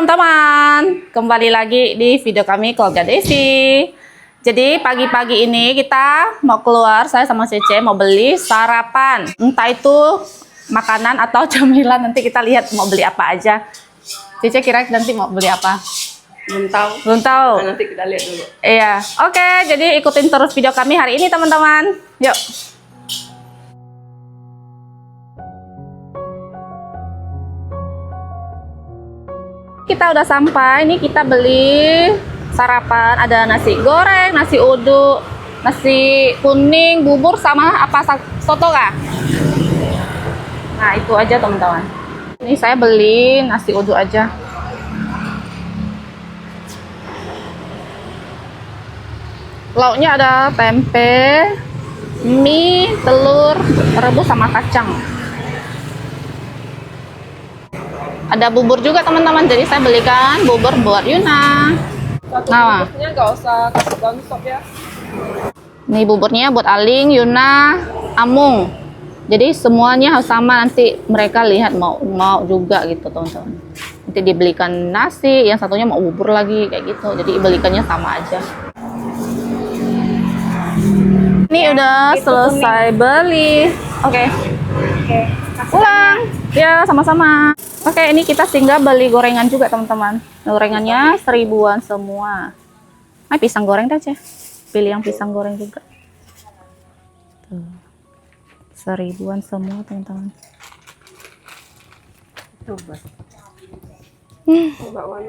teman-teman, kembali lagi di video kami Keluarga Desi. Jadi pagi-pagi ini kita mau keluar, saya sama Cece mau beli sarapan. Entah itu makanan atau cemilan, nanti kita lihat mau beli apa aja. Cece kira nanti mau beli apa? Belum tahu. Belum tahu. Nah, nanti kita lihat dulu. Iya, oke. Jadi ikutin terus video kami hari ini teman-teman. Yuk. Kita udah sampai, ini kita beli sarapan, ada nasi goreng, nasi uduk, nasi kuning, bubur sama apa soto kah? Nah itu aja teman-teman. Ini saya beli nasi uduk aja. Lauknya ada tempe, mie, telur rebus sama kacang. Ada bubur juga teman-teman, jadi saya belikan bubur buat Yuna. Nah, Nggak usah kasih non-stop ya. ini buburnya buat Aling, Yuna, Amung. Jadi semuanya harus sama, nanti mereka lihat mau juga gitu teman-teman. Nanti dibelikan nasi, yang satunya mau bubur lagi kayak gitu. Jadi belikannya sama aja. Ini udah selesai beli. Oke. Pulang. Ya, sama-sama. Oke, ini kita singgah beli gorengan juga, teman-teman. Gorengannya 1000-an semua. Pisang goreng dah, Ceh. Pilih yang pisang goreng juga. Tuh. 1000-an semua, teman-teman. Coba. Bakwan.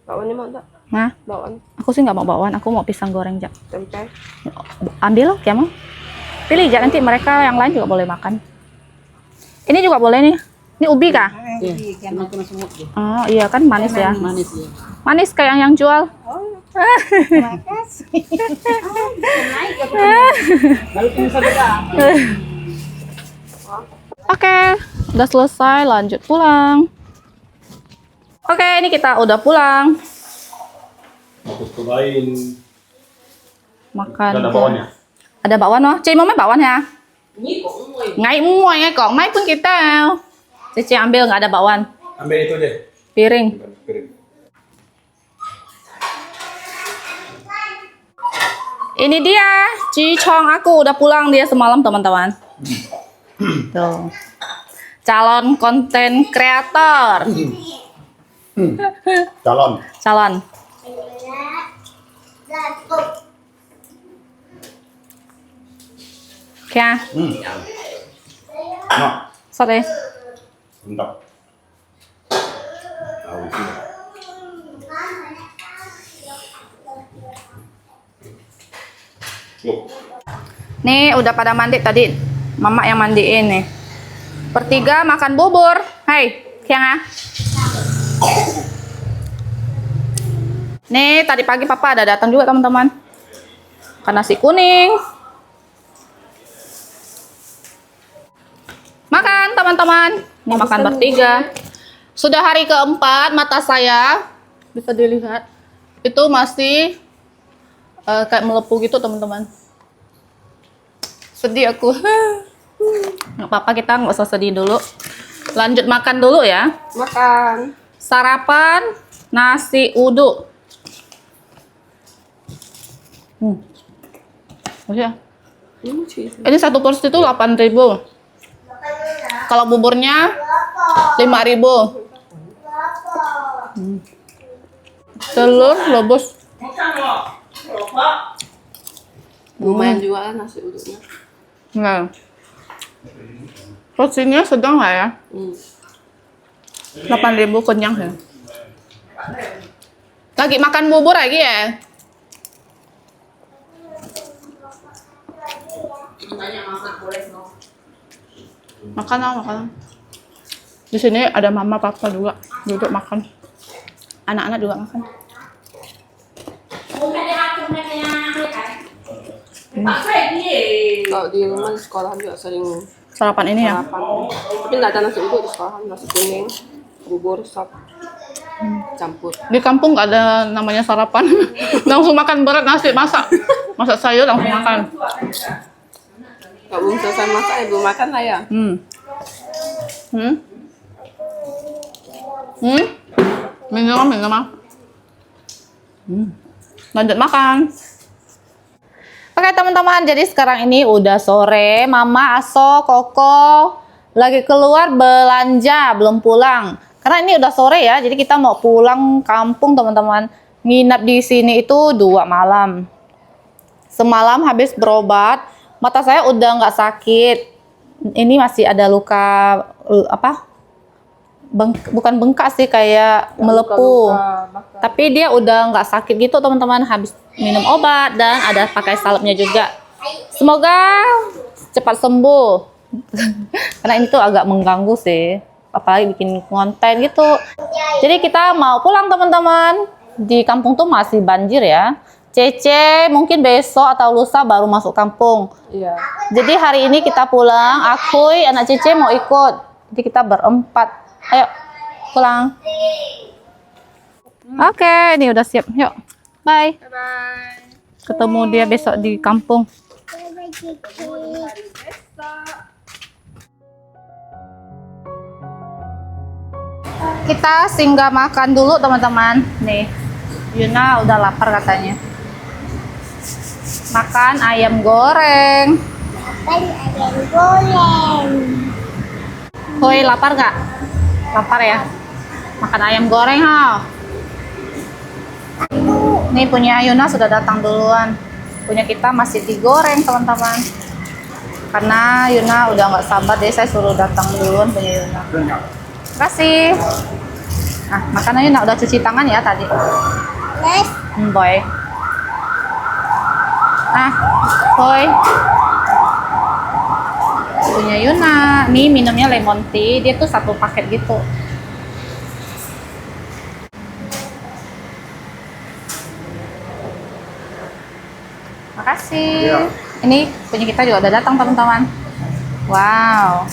Bakwannya mau enggak? Nah, Bakwan, aku sih nggak mau bakwan, aku mau pisang goreng, Jak. tempe. Ambil, ya mau? Pilih, Jak. Nanti mereka yang lain juga boleh makan. Ini juga boleh nih. Ini ubi kah? Iya, kena semut deh. Oh iya kan manis ya. Manis ya. Manis kayak yang jual. Oke, udah selesai, lanjut pulang. Oke, ini kita udah pulang. Aku cobain. Makan. Ada bakwannya? Ada bakwan loh. Chị mau mấy bakwan ya? Ngay muai ngay còn mấy pun kita. Cici ambil, nggak ada bakwan. Ambil itu deh. Piring. Piring. Ini dia, Cicong aku udah pulang dia semalam teman-teman. Tuh. Calon konten kreator. Calon. Calon. Kya? Nah, Sorry. bentar. Tahu sih. Yuk. Nih udah pada mandi tadi, mama yang mandiin nih. Bertiga makan bubur. Hai, Kiang. Nih tadi pagi papa ada datang juga teman-teman. Makan nasi kuning. Makan teman-teman. Ini makan bertiga. Sudah hari keempat, mata saya bisa dilihat itu masih kayak melepuh gitu teman-teman. Sedih aku. Nggak apa-apa, kita nggak usah sedih dulu. Lanjut makan dulu ya. Makan. Sarapan nasi uduk. Ya. Ini satu porsi itu 8.000. Kalau buburnya 5.000. Telur rebus. Lumayan juga kan nasi uduknya. Nah. Porsinya sedang lah ya. 8.000 kenyang ya. Lagi makan bubur lagi ya? Makan lah, makan. Di sini ada mama papa juga duduk makan. Anak-anak juga makan. Kalau di rumah di sekolah juga sering Sarapan ini ya. sarapan. Tapi nggak ada nasi uduk di sekolah, nasi kuning, bubur, sop, campur. Di kampung nggak ada namanya sarapan. Langsung makan berat nasi, masak sayur langsung makan. Kalau belum selesai masak, ibu makan lah ya. Minum. Lanjut makan. Oke teman-teman, jadi sekarang ini udah sore. Mama, Aso, Koko lagi keluar belanja, belum pulang. Karena ini udah sore ya, jadi kita mau pulang kampung teman-teman. Nginap di sini itu 2 malam. Semalam habis berobat, mata saya udah nggak sakit. Ini masih ada luka bukan bengkak sih, kayak melepuh. Tapi dia udah nggak sakit gitu teman-teman, habis minum obat dan ada pakai salepnya juga. Semoga cepat sembuh. Karena ini tuh agak mengganggu sih, apalagi bikin konten gitu. Jadi kita mau pulang teman-teman. Di kampung tuh masih banjir ya. Cece mungkin besok atau lusa baru masuk kampung. Iya. Jadi hari ini kita pulang. Aku, anak Cece mau ikut. Jadi kita berempat. Ayo pulang. Oke, ini udah siap. Yuk, bye. Bye. Ketemu dia besok di kampung. Kita singgah makan dulu teman-teman. Nih, Yuna udah lapar katanya. Makan ayam goreng. Hoi, lapar gak? Lapar ya? Makan ayam goreng ha. Nih punya Yuna sudah datang duluan. Punya kita masih digoreng teman-teman. Karena Yuna udah nggak sabar, jadi saya suruh datang duluan punya Yuna. Terima kasih. Nah, makan Yuna udah cuci tangan ya tadi. Boy. Nah, boy. Punya Yuna. Nih minumnya lemon tea. Dia tuh 1 paket gitu. Makasih. Iya. Ini punya kita juga udah datang teman-teman. Wow.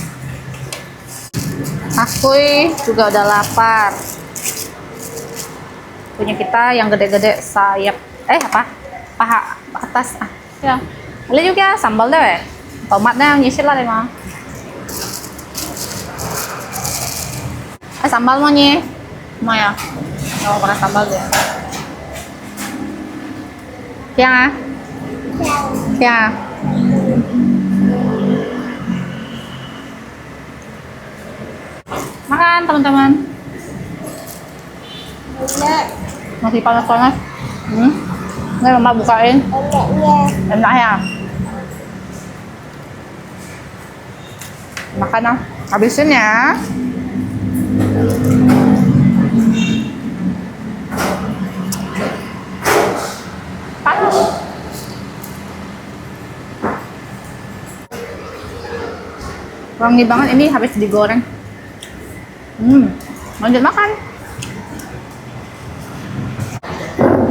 Aku juga udah lapar. Punya kita yang gede-gede sayap. Paha atas. Ya. Boleh juga sambal deh. Tomatnya nyisir lah emang. Sambal mau nih. Mau ya? Mau pakai sambal deh. Ya. Ya. Makan teman-teman. Masih panas-panas. Ini mama bukain. Enak ya. Makan ah. Habisin ya. Panas. Wangi banget, ini habis digoreng. Lanjut makan.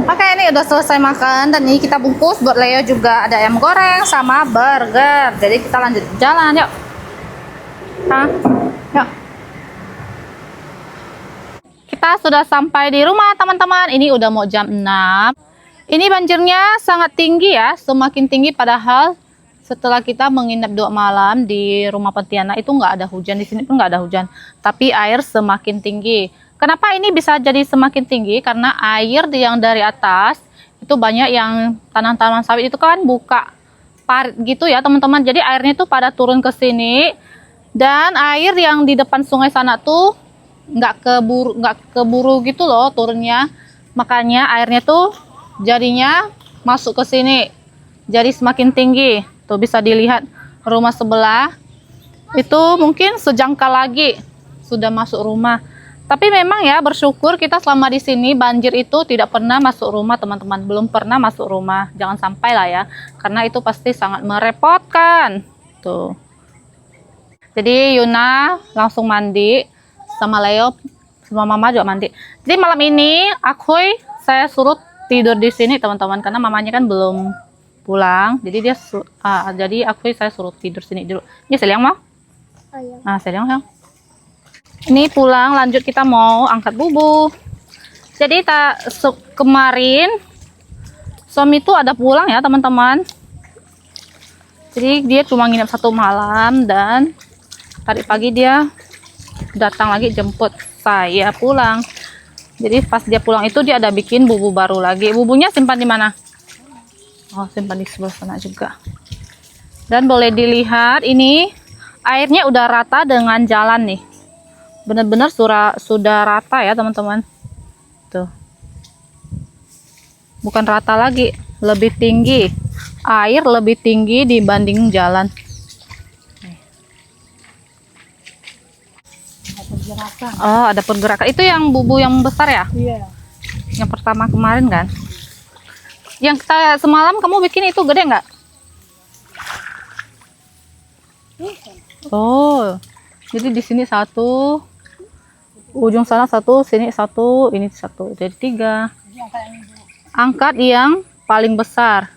Oke, ini udah selesai makan dan ini kita bungkus buat Leo juga, ada ayam goreng sama burger. Jadi kita lanjut jalan, yuk. Yuk. Kita sudah sampai di rumah teman-teman. Ini udah mau jam 6. Ini banjirnya sangat tinggi ya, semakin tinggi padahal setelah kita menginap 2 malam di rumah Pontianak itu nggak ada hujan, di sini pun nggak ada hujan, tapi air semakin tinggi. Kenapa ini bisa jadi semakin tinggi? Karena air yang dari atas itu banyak yang tanaman-tanaman sawit itu kan buka parit gitu ya teman-teman. Jadi airnya itu pada turun ke sini dan air yang di depan sungai sana tuh nggak keburu gitu loh turunnya. Makanya airnya tuh jadinya masuk ke sini. Jadi semakin tinggi. Tuh bisa dilihat rumah sebelah itu mungkin sejengkal lagi sudah masuk rumah. Tapi memang ya bersyukur kita selama di sini banjir itu tidak pernah masuk rumah teman-teman. Belum pernah masuk rumah. Jangan sampai lah ya. Karena itu pasti sangat merepotkan. Tuh. Jadi Yuna langsung mandi sama Leo sama Mama juga mandi. Jadi malam ini saya suruh tidur di sini teman-teman karena mamanya kan belum pulang, jadi saya suruh tidur sini dulu. Ini Seliang mau? Oh, iya. Nah, Seliang ya. Ini pulang, lanjut kita mau angkat bubu. Jadi kemarin suami itu ada pulang ya teman-teman. Jadi dia cuma nginep 1 malam dan tadi pagi dia datang lagi jemput 1 saya pulang. Jadi pas dia pulang itu dia ada bikin bubu baru lagi. Bubunya simpan di mana? Oh, simpan di sebelah sana juga. Dan boleh dilihat ini airnya udah rata dengan jalan nih. Benar-benar sudah rata ya teman-teman. Tuh. Bukan rata lagi, lebih tinggi. Air lebih tinggi dibanding jalan. Oh, ada pergerakan. Itu yang bubu yang besar ya? Iya. Yang pertama kemarin kan? Yang kita semalam kamu bikin itu gede nggak? Oh, jadi di sini satu, ujung sana satu, sini satu, ini satu, jadi 3. Angkat yang paling besar.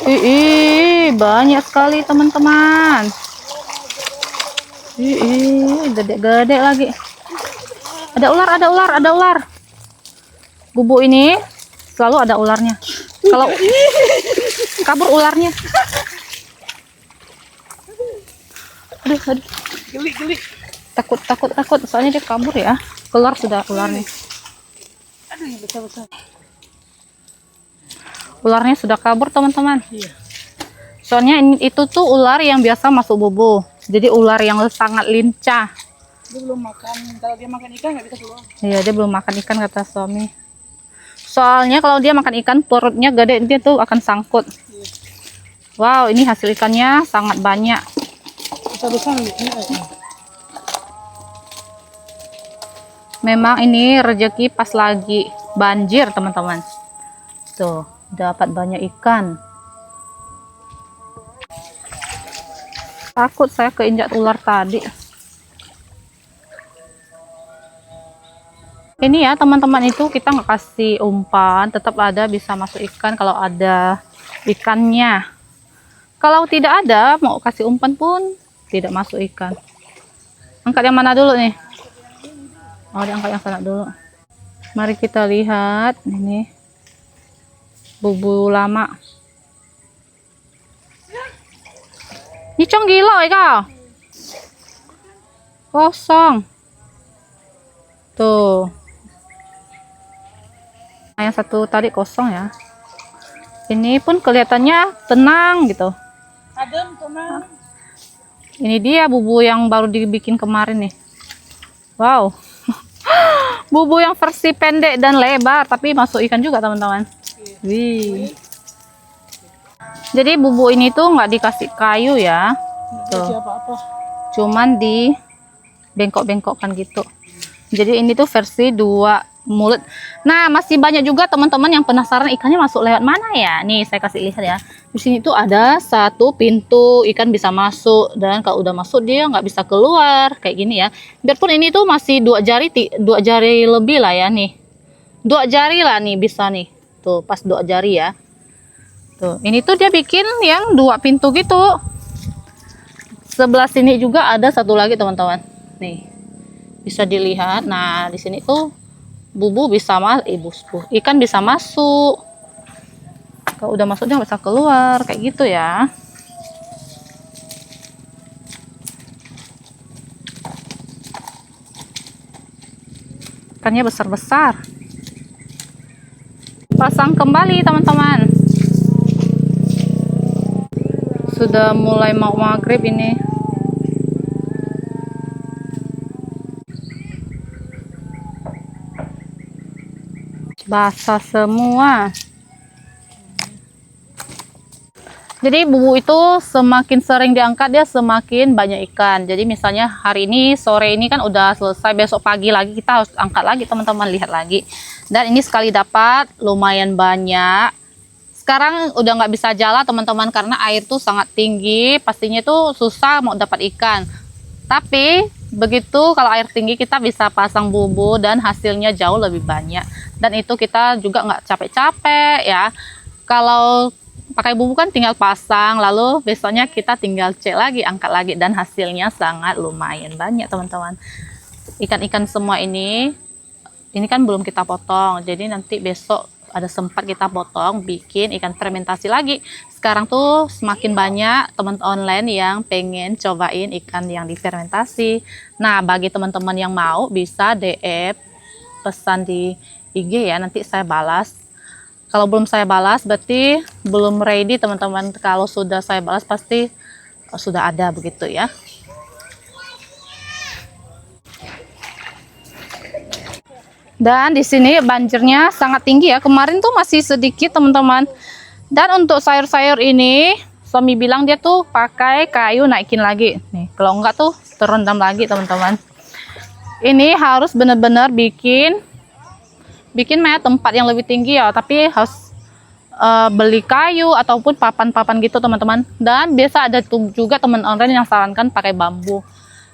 Ih, banyak sekali teman-teman. Ih, gede-gede lagi. Ada ular, ada ular, ada ular. Bubu ini selalu ada ularnya. Kalau kabur ularnya. Aduh. Geli. Takut. Soalnya dia kabur ya. Keluar sudah ularnya. Aduh, yang besar-besar. Ularnya sudah kabur teman-teman. Iya. Soalnya itu tuh ular yang biasa masuk bubu. Jadi ular yang sangat lincah. Dia belum makan. Kalau dia makan ikan nggak bisa keluar. Iya, dia belum makan ikan kata suami. Soalnya kalau dia makan ikan perutnya gede, dia tuh akan sangkut. Wow, ini hasil ikannya sangat banyak. Besar-besar nih. Memang ini rezeki pas lagi banjir teman-teman. Tuh, dapat banyak ikan. Takut saya keinjak ular tadi. Ini ya teman-teman, itu kita nggak kasih umpan, tetap ada bisa masuk ikan kalau ada ikannya. Kalau tidak ada, mau kasih umpan pun tidak masuk ikan. Angkat yang mana dulu nih? Oh, diangkat yang sana dulu. Mari kita lihat ini bubu lama. Ini cong gila ya kau. Kosong. Tuh. Yang satu tadi kosong ya. Ini pun kelihatannya tenang gitu. Adem, tenang. Ini dia bubu yang baru dibikin kemarin nih. Wow. Bubu yang versi pendek dan lebar, tapi masuk ikan juga teman-teman. Wih. Jadi bubu ini tuh nggak dikasih kayu ya. Tuh. Apa-apa. Cuman di bengkok-bengkokkan gitu. Jadi ini tuh versi 2 mulut. Nah, masih banyak juga teman-teman yang penasaran ikannya masuk lewat mana ya. Nih, saya kasih lihat ya. Di sini tuh ada 1 pintu ikan bisa masuk, dan kalau udah masuk dia nggak bisa keluar kayak gini ya. Biarpun ini tuh masih 2 jari lebih lah ya nih. 2 jari lah nih bisa nih. Tuh, pas 2 jari ya. Tuh, ini tuh dia bikin yang 2 pintu gitu. Sebelah sini juga ada 1 lagi teman-teman. Nih. Bisa dilihat. Nah, di sini tuh bubu bisa ikan bisa masuk. Kalau udah masuk dia nggak bisa keluar kayak gitu ya. Ikannya besar-besar. Pasang kembali teman-teman. Sudah mulai mau maghrib ini. Basah semua. Jadi bubu itu semakin sering diangkat dia semakin banyak ikan. Jadi misalnya hari ini sore ini kan udah selesai, besok pagi lagi kita harus angkat lagi teman-teman, lihat lagi. Dan ini sekali dapat lumayan banyak. Sekarang udah nggak bisa jalan teman-teman karena air tuh sangat tinggi, pastinya tuh susah mau dapat ikan. Tapi begitu kalau air tinggi kita bisa pasang bubu dan hasilnya jauh lebih banyak. Dan itu kita juga nggak capek-capek ya. Kalau pakai bubu kan tinggal pasang, lalu besoknya kita tinggal cek lagi, angkat lagi, dan hasilnya sangat lumayan banyak teman-teman. Ikan-ikan semua ini kan belum kita potong, jadi nanti besok ada sempat kita potong bikin ikan fermentasi lagi. Sekarang tuh semakin banyak teman online yang pengen cobain ikan yang difermentasi. Nah, bagi teman-teman yang mau bisa DM pesan di IG ya, nanti saya balas. Kalau belum saya balas berarti belum ready teman-teman. Kalau sudah saya balas pasti sudah ada begitu ya. Dan di sini banjirnya sangat tinggi ya. Kemarin tuh masih sedikit teman-teman. Dan untuk sayur-sayur ini suami bilang dia tuh pakai kayu naikin lagi. Nih, kalau enggak tuh terendam lagi teman-teman. Ini harus benar-benar bikin tempat yang lebih tinggi ya. Tapi harus beli kayu ataupun papan-papan gitu teman-teman. Dan biasa ada juga teman online yang sarankan pakai bambu.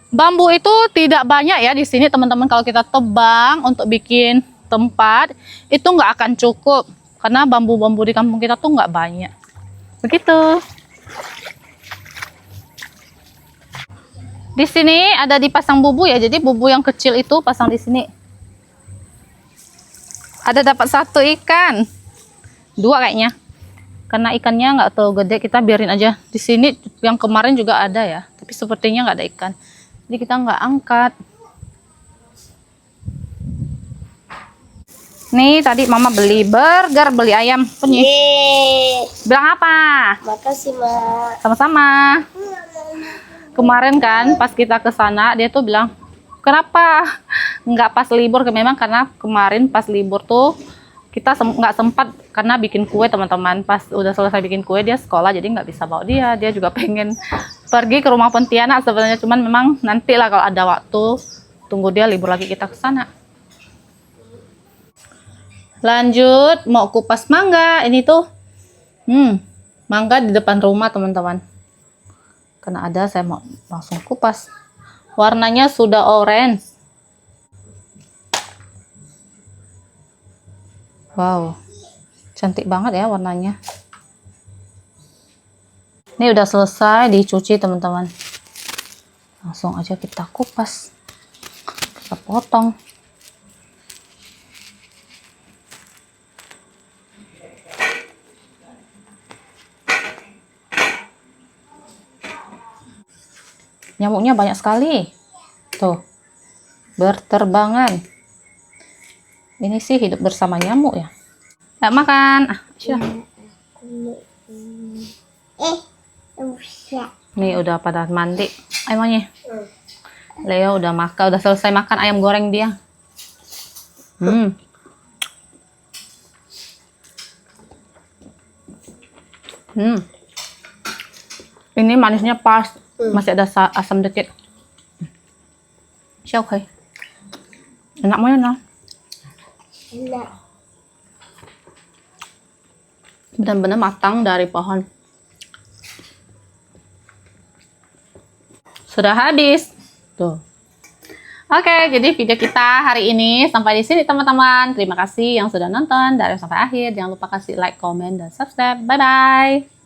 Bambu itu tidak banyak ya di sini teman-teman. Kalau kita tebang untuk bikin tempat itu nggak akan cukup karena bambu-bambu di kampung kita tuh nggak banyak. Begitu. Di sini ada dipasang bubu ya. Jadi bubu yang kecil itu pasang di sini. Ada dapat 1 ikan, 2 kayaknya. Karena ikannya nggak terlalu gede, kita biarin aja. Di sini yang kemarin juga ada ya, tapi sepertinya nggak ada ikan. Jadi kita nggak angkat. Nih tadi mama beli burger, beli ayam. Punya. Bilang apa? Makasih, Mak. Sama-sama. Kemarin kan pas kita ke sana dia tuh bilang, kenapa nggak pas libur? Memang karena kemarin pas libur tuh kita nggak sempat karena bikin kue teman-teman. Pas udah selesai bikin kue dia sekolah jadi nggak bisa bawa dia. Dia juga pengen pergi ke rumah Pontianak sebenarnya, cuman memang nanti lah kalau ada waktu, tunggu dia libur lagi kita ke sana. Lanjut mau kupas mangga. Ini tuh mangga di depan rumah teman-teman. Karena ada saya mau langsung kupas. Warnanya sudah orange. Wow, cantik banget ya warnanya. Ini udah selesai dicuci teman-teman. Langsung aja kita kupas. Kita potong. Nyamuknya banyak sekali. Tuh, berterbangan. Ini sih hidup bersama nyamuk ya. Nggak makan. Syah. Nih udah pada mandi. Ayamnya. Leo udah makan, udah selesai makan ayam goreng dia. Ini manisnya pas. Masih ada asam dikit. Siapa? Enak mau ya, nah? Enak. Benar-benar matang dari pohon. Sudah habis. Tuh. Oke, jadi video kita hari ini sampai di sini teman-teman. Terima kasih yang sudah nonton dari sampai akhir. Jangan lupa kasih like, comment, dan subscribe. Bye-bye.